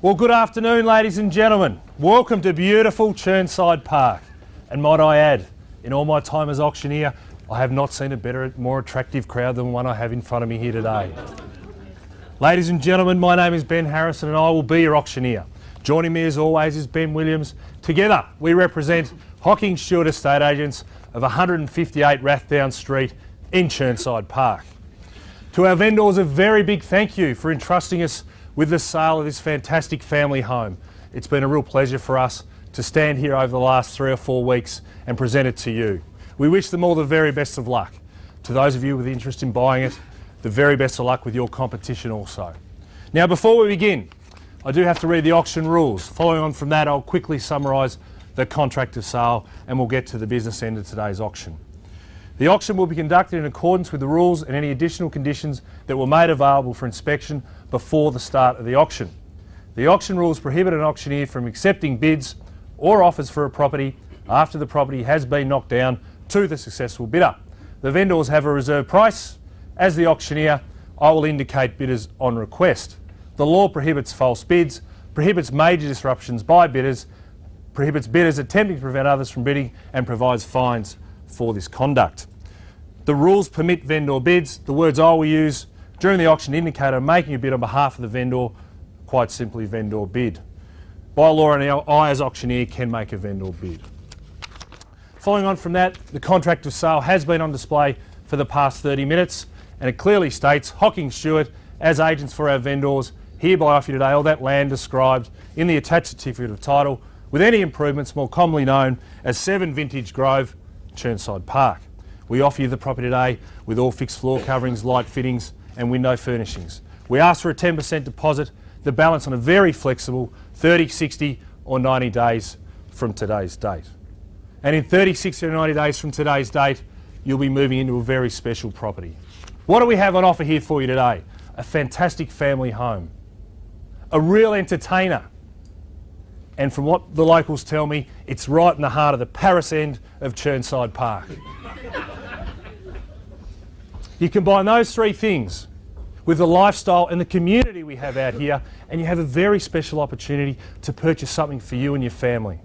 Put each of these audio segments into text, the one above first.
Well, good afternoon, ladies and gentlemen. Welcome to beautiful Chirnside Park. And might I add, in all my time as auctioneer, I have not seen a better, more attractive crowd than the one I have in front of me here today. Ladies and gentlemen, my name is Ben Harrison and I will be your auctioneer. Joining me as always is Ben Williams. Together we represent Hocking Stewart Estate Agents of 158 Rathdown Street in Chirnside Park. To our vendors, a very big thank you for entrusting us with the sale of this fantastic family home. It's been a real pleasure for us to stand here over the last 3 or 4 weeks and present it to you. We wish them all the very best of luck. To those of you with interest in buying it, the very best of luck with your competition also. Now, before we begin, I do have to read the auction rules. Following on from that, I'll quickly summarise the contract of sale and we'll get to the business end of today's auction. The auction will be conducted in accordance with the rules and any additional conditions that were made available for inspection before the start of the auction. The auction rules prohibit an auctioneer from accepting bids or offers for a property after the property has been knocked down to the successful bidder. The vendors have a reserve price. As the auctioneer, I will indicate bidders on request. The law prohibits false bids, prohibits major disruptions by bidders, prohibits bidders attempting to prevent others from bidding and provides fines for this conduct. The rules permit vendor bids. The words I will use during the auction indicate I'm making a bid on behalf of the vendor, quite simply vendor bid. By law, I as auctioneer can make a vendor bid. Following on from that, the contract of sale has been on display for the past 30 minutes and it clearly states Hocking Stewart as agents for our vendors hereby offer you today all that land described in the attached certificate of title with any improvements more commonly known as 7 Vintage Grove, Chirnside Park. We offer you the property today with all fixed floor coverings, light fittings and window furnishings. We ask for a 10% deposit, the balance on a very flexible 30, 60 or 90 days from today's date. And in 30, 60 or 90 days from today's date, you'll be moving into a very special property. What do we have on offer here for you today? A fantastic family home, a real entertainer. And from what the locals tell me, it's right in the heart of the Paris end of Chirnside Park. You combine those 3 things with the lifestyle and the community we have out here, and you have a very special opportunity to purchase something for you and your family.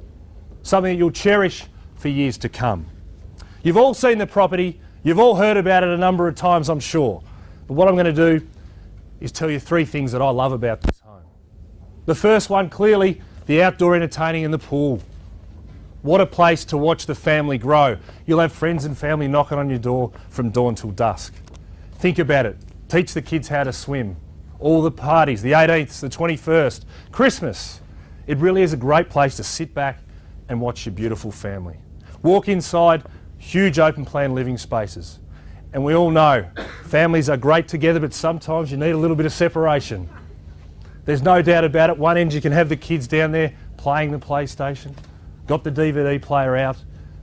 Something that you'll cherish for years to come. You've all seen the property, you've all heard about it a number of times, I'm sure. But what I'm going to do is tell you 3 things that I love about this home. The first one, clearly, the outdoor entertaining in the pool. What a place to watch the family grow. You'll have friends and family knocking on your door from dawn till dusk. Think about it. Teach the kids how to swim. All the parties, the 18th, the 21st, Christmas. It really is a great place to sit back and watch your beautiful family. Walk inside, huge open plan living spaces. And we all know families are great together, but sometimes you need a little bit of separation. There's no doubt about it. One end you can have the kids down there playing the PlayStation, got the DVD player out,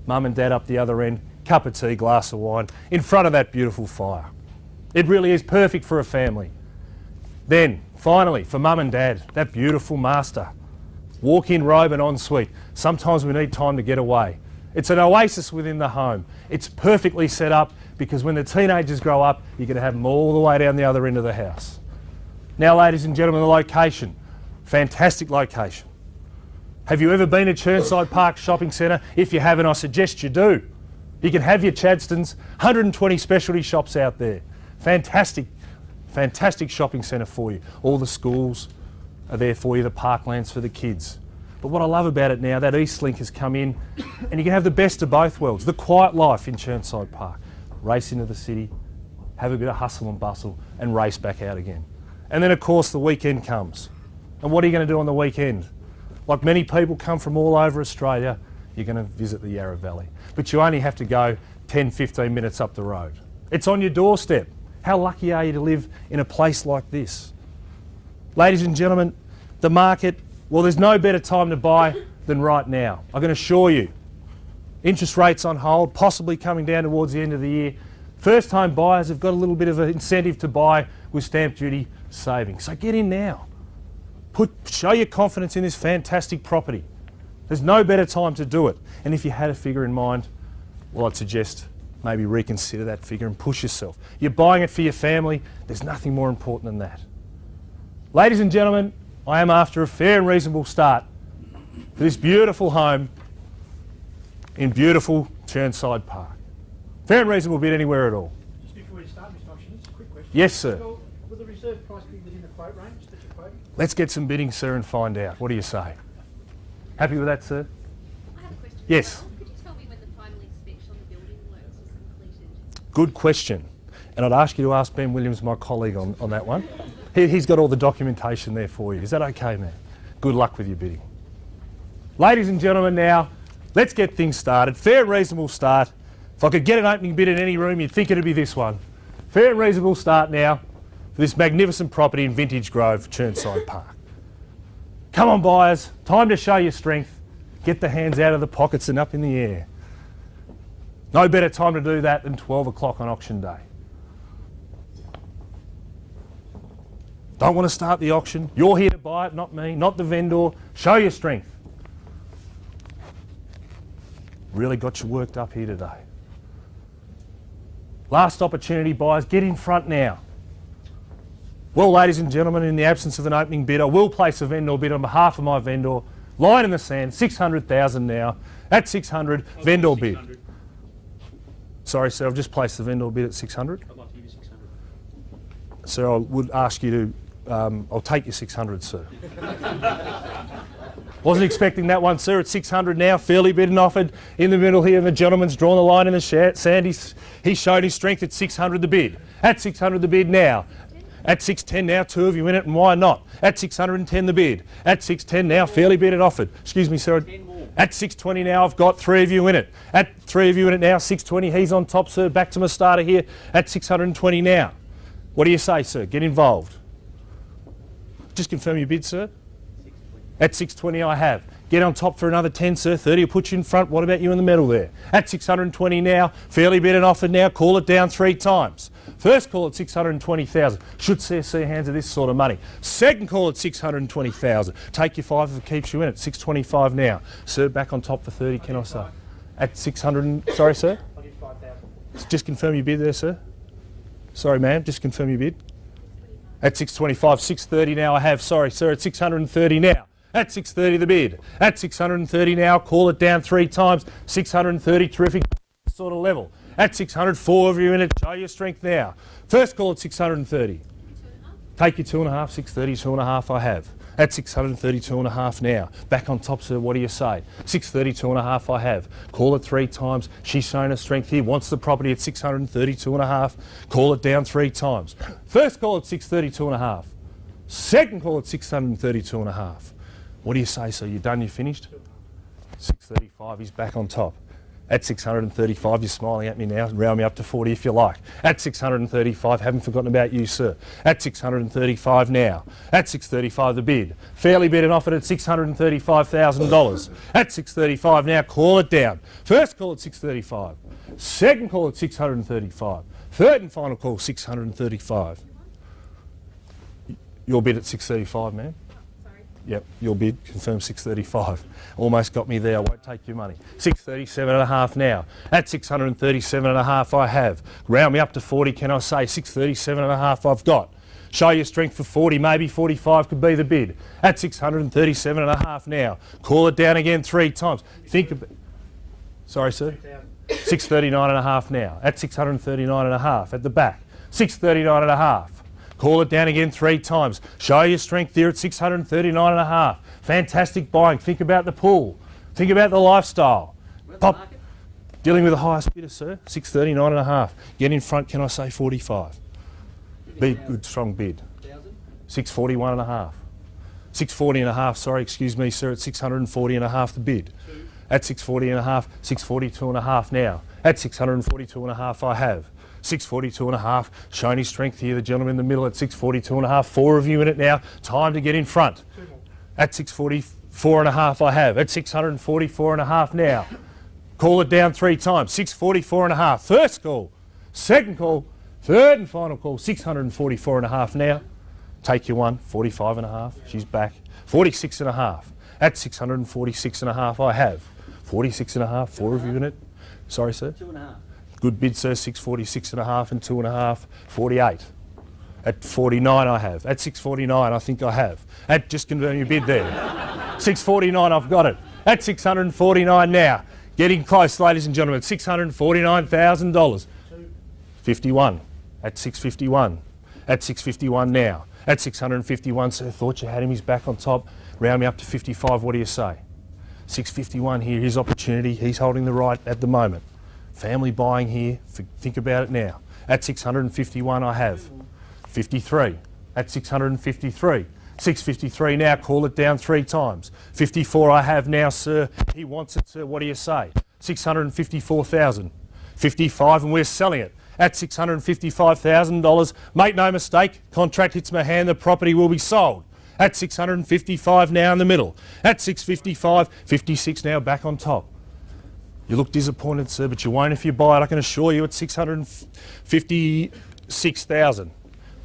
mum and dad up the other end, cup of tea, glass of wine, in front of that beautiful fire. It really is perfect for a family. Then, finally, for mum and dad, that beautiful master. Walk-in robe and ensuite. Sometimes we need time to get away. It's an oasis within the home. It's perfectly set up because when the teenagers grow up, you're going to have them all the way down the other end of the house. Now, ladies and gentlemen, the location. Fantastic location. Have you ever been to Chirnside Park Shopping Centre? If you haven't, I suggest you do. You can have your Chadstones, 120 specialty shops out there. Fantastic, fantastic shopping centre for you. All the schools are there for you, the parklands for the kids. But what I love about it now, that Eastlink has come in and you can have the best of both worlds. The quiet life in Chirnside Park. Race into the city, have a bit of hustle and bustle and race back out again. And then of course the weekend comes. And what are you going to do on the weekend? Like many people come from all over Australia, you're going to visit the Yarra Valley. But you only have to go 10, 15 minutes up the road. It's on your doorstep. How lucky are you to live in a place like this? Ladies and gentlemen, the market, well, there's no better time to buy than right now. I can assure you. Interest rates on hold, possibly coming down towards the end of the year. First home buyers have got a little bit of an incentive to buy with stamp duty savings. So get in now. Show your confidence in this fantastic property. There's no better time to do it. And if you had a figure in mind, well, I'd suggest maybe reconsider that figure and push yourself. You're buying it for your family. There's nothing more important than that. Ladies and gentlemen, I am after a fair and reasonable start for this beautiful home in beautiful Chirnside Park. Fair and reasonable bid anywhere at all. Just before you start, Mr. Auctioneer, a quick question. Yes, sir. Will the reserve price be within the quote range that you're quoting? Let's get some bidding, sir, and find out. What do you say? Happy with that, sir? I have a question. Yes. As well. Could you tell me when the final inspection on the building works was completed? Good question. And I'd ask you to ask Ben Williams, my colleague, on that one. He's got all the documentation there for you. Is that okay, man? Good luck with your bidding. Ladies and gentlemen, now, let's get things started. Fair and reasonable start. If I could get an opening bid in any room, you'd think it'd be this one. Fair and reasonable start now for this magnificent property in Vintage Grove, Chirnside Park. Come on, buyers. Time to show your strength. Get the hands out of the pockets and up in the air. No better time to do that than 12 o'clock on auction day. Don't want to start the auction. You're here to buy it, not me, not the vendor. Show your strength. Really got you worked up here today. Last opportunity, buyers, get in front now. Well, ladies and gentlemen, in the absence of an opening bid, I will place a vendor bid on behalf of my vendor. Line in the sand, 600,000 now. At 600, vendor bid. Sorry, sir, I've just placed the vendor bid at 600. I'd like to give you 600. Sir, I would ask you to, I'll take your 600, sir. Wasn't expecting that one, sir, at 600 now. Fairly bid and offered. In the middle here, and the gentleman's drawn the line in the sand. He's shown his strength at 600 the bid. At 600 the bid now. At 610 now, two of you in it, and why not? At 610 the bid. At 610 now, fairly bid and offered. Excuse me, sir. At 620 now, I've got three of you in it. At three of you in it now, 620, he's on top, sir. Back to my starter here. At 620 now. What do you say, sir? Get involved. Just confirm your bid, sir. At 620 I have. Get on top for another 10, sir. 30 will put you in front. What about you in the middle there? At 620 now. Fairly bid and offered now. Call it down 3 times. First call at 620,000. Should see hands of this sort of money. Second call at 620,000. Take your 5 if it keeps you in it. 625 now. Sir, back on top for 30, can I say? At 600, sorry, sir? I'll give 5,000. Just confirm your bid there, sir. Sorry, ma'am, just confirm your bid. At 625, 630 now I have. Sorry, sir, at 630 now. At 630 the bid. At 630 now, call it down 3 times. 630, terrific sort of level. At 600, 4 of you in it. Show your strength now. First call at 630. Take your 2.5, 630, 2.5 I have. At 630, 2.5 now. Back on top, sir, what do you say? 630, 2.5 I have. Call it 3 times. She's shown her strength here. Wants the property at 630, 2.5. Call it down 3 times. First call at 630, 2.5. Second call at 630, 2.5. What do you say, sir? You done? You finished? 635, he's back on top. At 635, you're smiling at me now. Round me up to 40 if you like. At 635, haven't forgotten about you, sir. At 635 now. At 635, the bid. Fairly bid and offered at $635,000. At 635 now, call it down. First call at 635. Second call at 635. Third and final call, 635. Your bid at 635, ma'am. Yep, your bid, confirm 635. Almost got me there, I won't take your money. 637.5 now. At 637.5 I have. Round me up to 40, can I say? 637.5 I've got. Show your strength for 40, maybe 45 could be the bid. At 637.5 now. Call it down again 3 times. Think of it. Sorry, sir? 639.5 now. At 639.5 at the back. 639.5. Call it down again 3 times. Show your strength there at 639.5. Fantastic buying. Think about the pool. Think about the lifestyle. Pop. Dealing with the highest bidder, sir. 639.5. Get in front, can I say 45? Bid, good, strong bid. 641.5. 640.5, sorry, excuse me, sir, at 640.5 the bid. At 640.5, 642.5 now. At 642.5 I have. 642.5, showing his strength here, the gentleman in the middle at 642.5, 4 of you in it now, time to get in front. At 644.5 I have, at 644.5 now. Call it down 3 times, 644.5, first call, second call, third and final call, 644.5 now. Take your one, 45.5, she's back, 46.5, at 646.5 I have. 46.5, 4 of you in it. Sorry, sir? 2.5. Good bid, sir, 646.5 and 2.5, 48. At 49 I have. At 649 I think I have. At, just confirm your bid there. 649 I've got it. At 649 now. Getting close, ladies and gentlemen. $649,000. 51. At 651. At 651 now. At 651, sir, thought you had him. He's back on top. Round me up to 55. What do you say? 651 here. His opportunity. He's holding the right at the moment. Family buying here. Think about it now. At 651 I have. 53. At 653. 653 now. Call it down 3 times. 54 I have now, sir. He wants it, sir. What do you say? 654,000. 55 and we're selling it. At $655,000. Make no mistake, contract hits my hand, the property will be sold. At 655 now in the middle. At 655, 56 now back on top. You look disappointed, sir, but you won't if you buy it. I can assure you at 656,000.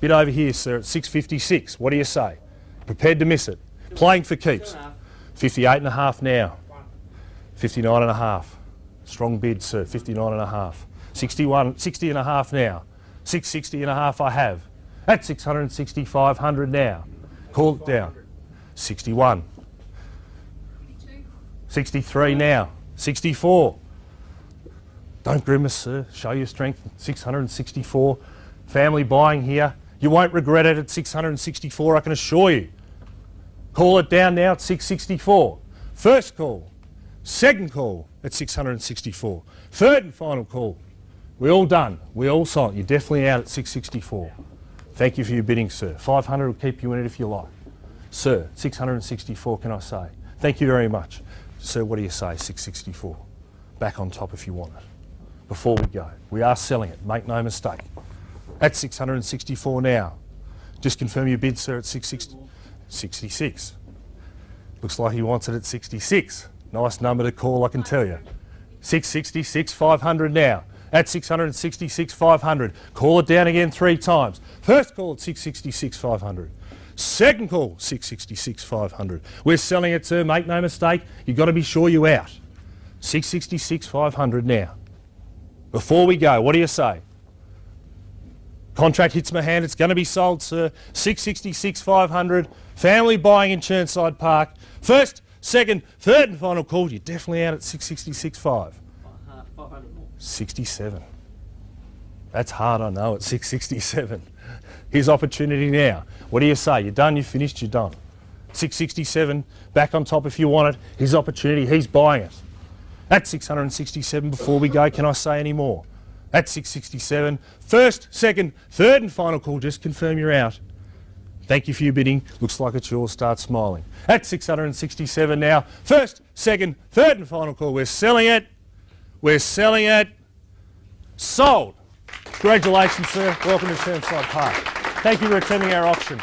Bit over here, sir, at 656. What do you say? Prepared to miss it. Playing for keeps. 58.5 now. 59.5. Strong bid, sir. 59.5. 60.5 now. 660.5 I have. At 660,500 now. Call it down. 61. 63 now. 64. Don't grimace, sir. Show your strength. 664. Family buying here. You won't regret it at 664, I can assure you. Call it down now at 664. First call. Second call at 664. Third and final call. We're all done. We're all silent. You're definitely out at 664. Thank you for your bidding, sir. 500 will keep you in it if you like. Sir, 664 can I say? Thank you very much. Sir, what do you say? 664. Back on top if you want it. Before we go, we are selling it. Make no mistake. At 664 now. Just confirm your bid, sir, at 66. Looks like he wants it at 66. Nice number to call, I can tell you. 666,500 now. At 666,500. Call it down again 3 times. First call at 666,500. Second call, 666,500. We're selling it, sir. Make no mistake. You've got to be sure you're out. 666,500 now. Before we go, what do you say? Contract hits my hand. It's going to be sold, sir. 666,500. Family buying in Chirnside Park. First, second, third and final call. You're definitely out at 666,500. 67. That's hard, I know, at 667. His opportunity now. What do you say? You're done, you're finished, you're done. 667, back on top if you want it. His opportunity, he's buying it. At 667, before we go, can I say any more? At 667, first, second, third and final call. Just confirm you're out. Thank you for your bidding. Looks like it's yours. Start smiling. At 667 now. First, second, third and final call. We're selling it. We're selling it. Sold. Congratulations, sir. Welcome to Chirnside Park. Thank you for attending our auction.